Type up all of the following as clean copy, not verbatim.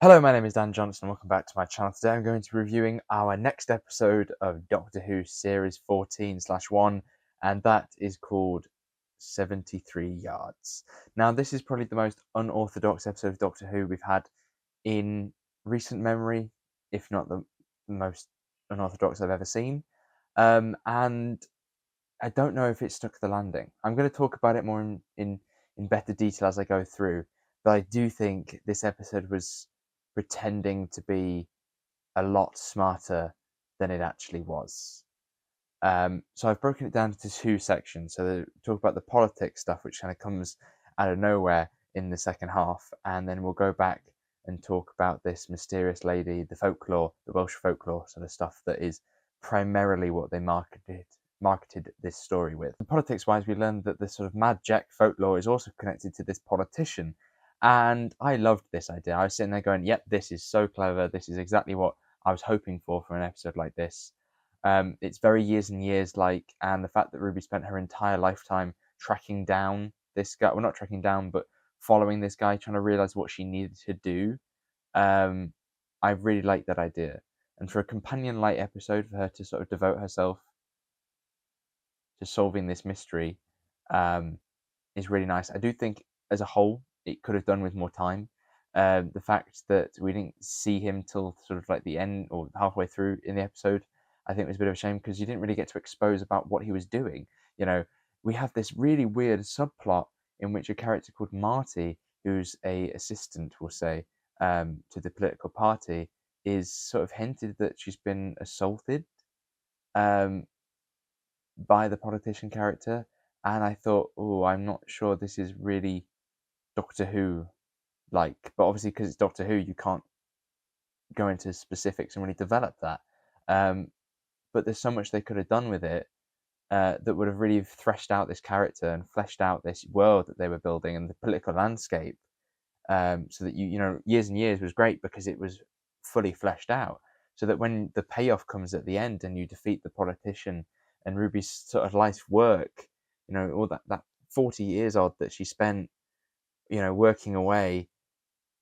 Hello, my name is Dan Johnson. Welcome back to my channel. Today I'm going to be reviewing our next episode of Doctor Who Series 14/1, and that is called 73 Yards. Now, this is probably the most unorthodox episode of Doctor Who we've had in recent memory, if not the most unorthodox I've ever seen. And I don't know if it stuck the landing. I'm going to talk about it more in better detail as I go through, but I do think this episode was pretending to be a lot smarter than it actually was. So I've broken it down into two sections. So talk about the politics stuff, which kind of comes out of nowhere in the second half, and then we'll go back and talk about this mysterious lady, the folklore, the Welsh folklore sort of stuff that is primarily what they marketed this story with. Politics wise, we learned that this sort of Mad Jack folklore is also connected to this politician, and I loved this idea. I was sitting there going, yep, this is so clever, this is exactly what I was hoping for an episode like this. It's very years and years like, and the fact that Ruby spent her entire lifetime tracking down this guy, well, not tracking down, but following this guy, trying to realize what she needed to do. I really like that idea. And for a companion light episode, for her to sort of devote herself to solving this mystery is really nice. I do think, as a whole, it could have done with more time. The fact that we didn't see him till sort of like the end or halfway through in the episode, I think was a bit of a shame because you didn't really get to expose about what he was doing. You know, we have this really weird subplot in which a character called Marty, who's a assistant, we'll say, to the political party, is sort of hinted that she's been assaulted um, by the politician character, and I thought, oh, I'm not sure this is really Doctor Who like, but obviously because it's Doctor Who, you can't go into specifics and really develop that. But there's so much they could have done with it that would have really threshed out this character and fleshed out this world that they were building and the political landscape, so that you know, years and years was great because it was fully fleshed out. So that when the payoff comes at the end and you defeat the politician and Ruby's sort of life work, you know, all that 40 years odd that she spent, you know, working away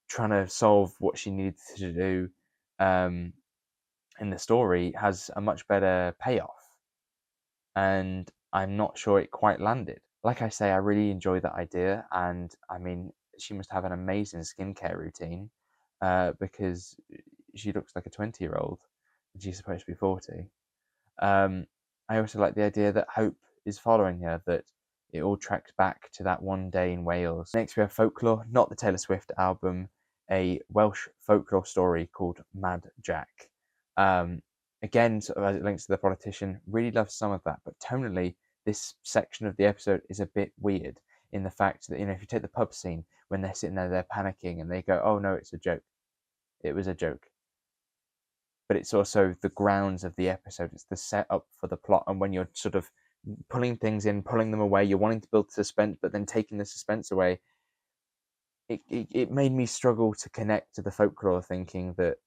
trying to solve what she needed to do um, in the story has a much better payoff, and I'm not sure it quite landed. Like I say, I really enjoy that idea, and I mean, she must have an amazing skincare routine because she looks like a 20-year-old and she's supposed to be 40. I also like the idea that Hope is following her, that it all tracks back to that one day in Wales. Next, we have Folklore, not the Taylor Swift album, a Welsh folklore story called Mad Jack. Again, sort of as it links to the politician, really love some of that, but tonally, this section of the episode is a bit weird in the fact that, you know, if you take the pub scene, when they're sitting there, they're panicking and they go, oh no, it's a joke. It was a joke. But it's also the grounds of the episode. It's the setup for the plot. And when you're sort of pulling things in, pulling them away, you're wanting to build suspense, but then taking the suspense away, it made me struggle to connect to the folklore, thinking that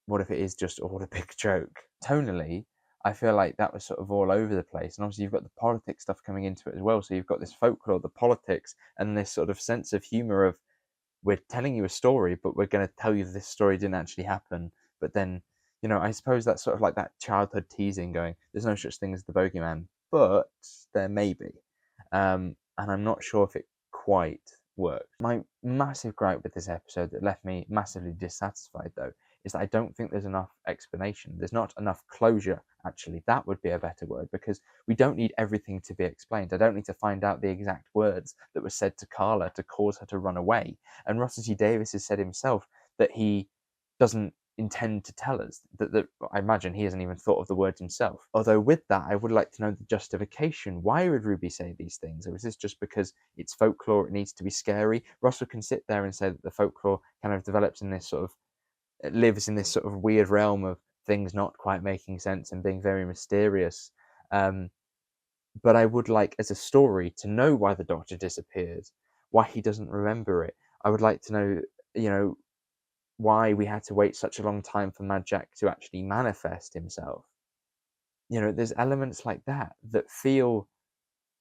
what if it is just all a big joke? Tonally, I feel like that was sort of all over the place. And obviously, you've got the politics stuff coming into it as well. So you've got this folklore, the politics, and this sort of sense of humor of, we're telling you a story, but we're going to tell you this story didn't actually happen. But then, you know, I suppose that's sort of like that childhood teasing going, there's no such thing as the bogeyman, but there may be. And I'm not sure if it quite worked. My massive gripe with this episode that left me massively dissatisfied, though, is that I don't think there's enough explanation. There's not enough closure, actually. That would be a better word, because we don't need everything to be explained. I don't need to find out the exact words that were said to Carla to cause her to run away. And Russell T Davies has said himself that he doesn't intend to tell us, that I imagine he hasn't even thought of the words himself. Although with that, I would like to know the justification. Why would Ruby say these things? Or is this just because it's folklore, it needs to be scary? Russell can sit there and say that the folklore kind of develops in this sort of, it lives in this sort of weird realm of things not quite making sense and being very mysterious. But I would like, as a story, to know why the Doctor disappeared, why he doesn't remember it. I would like to know, you know, why we had to wait such a long time for Mad Jack to actually manifest himself. You know, there's elements like that that feel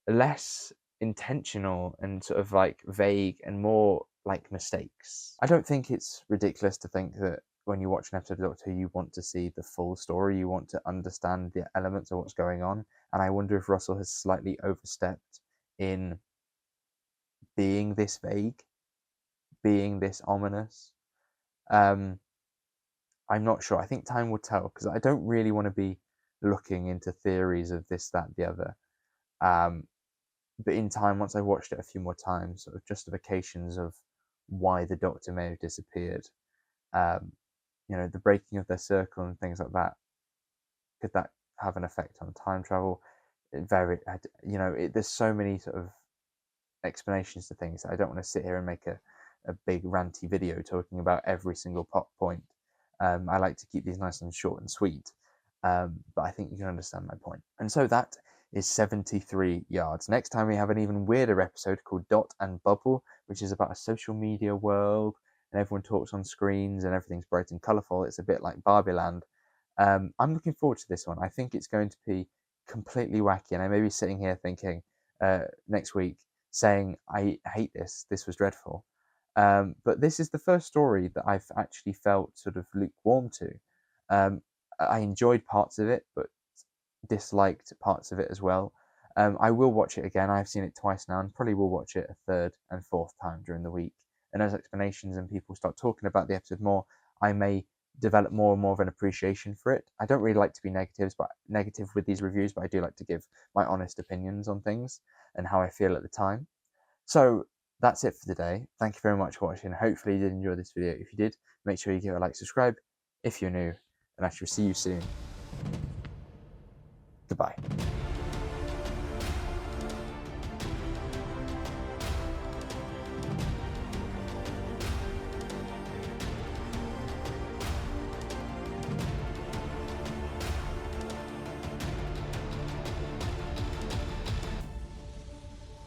less intentional and sort of like vague and more like mistakes. I don't think it's ridiculous to think that when you watch an episode of Doctor Who, you want to see the full story, you want to understand the elements of what's going on, and I wonder if Russell has slightly overstepped in being this vague, being this ominous. I'm not sure. I think time will tell, because I don't really want to be looking into theories of this, that, the other. But in time, once I've watched it a few more times, sort of justifications of why the Doctor may have disappeared, the breaking of their circle and things like that, could that have an effect on time travel? There's so many sort of explanations to things that I don't want to sit here and make a big ranty video talking about every single plot point. I like to keep these nice and short and sweet, but I think you can understand my point. And so that is 73 yards. Next time we have an even weirder episode called Dot and Bubble, which is about a social media world, and everyone talks on screens and everything's bright and colourful. It's a bit like Barbie Land. I'm looking forward to this one. I think it's going to be completely wacky, and I may be sitting here thinking next week, saying, I hate this, this was dreadful. But this is the first story that I've actually felt sort of lukewarm to. I enjoyed parts of it, but disliked parts of it as well. I will watch it again. I've seen it twice now, and probably will watch it a third and fourth time during the week. And as explanations and people start talking about the episode more, I may develop more and more of an appreciation for it. I don't really like to be negative with these reviews, but I do like to give my honest opinions on things and how I feel at the time. So that's it for today. Thank you very much for watching. Hopefully you did enjoy this video. If you did, make sure you give it a like, subscribe if you're new, and I shall see you soon. Goodbye.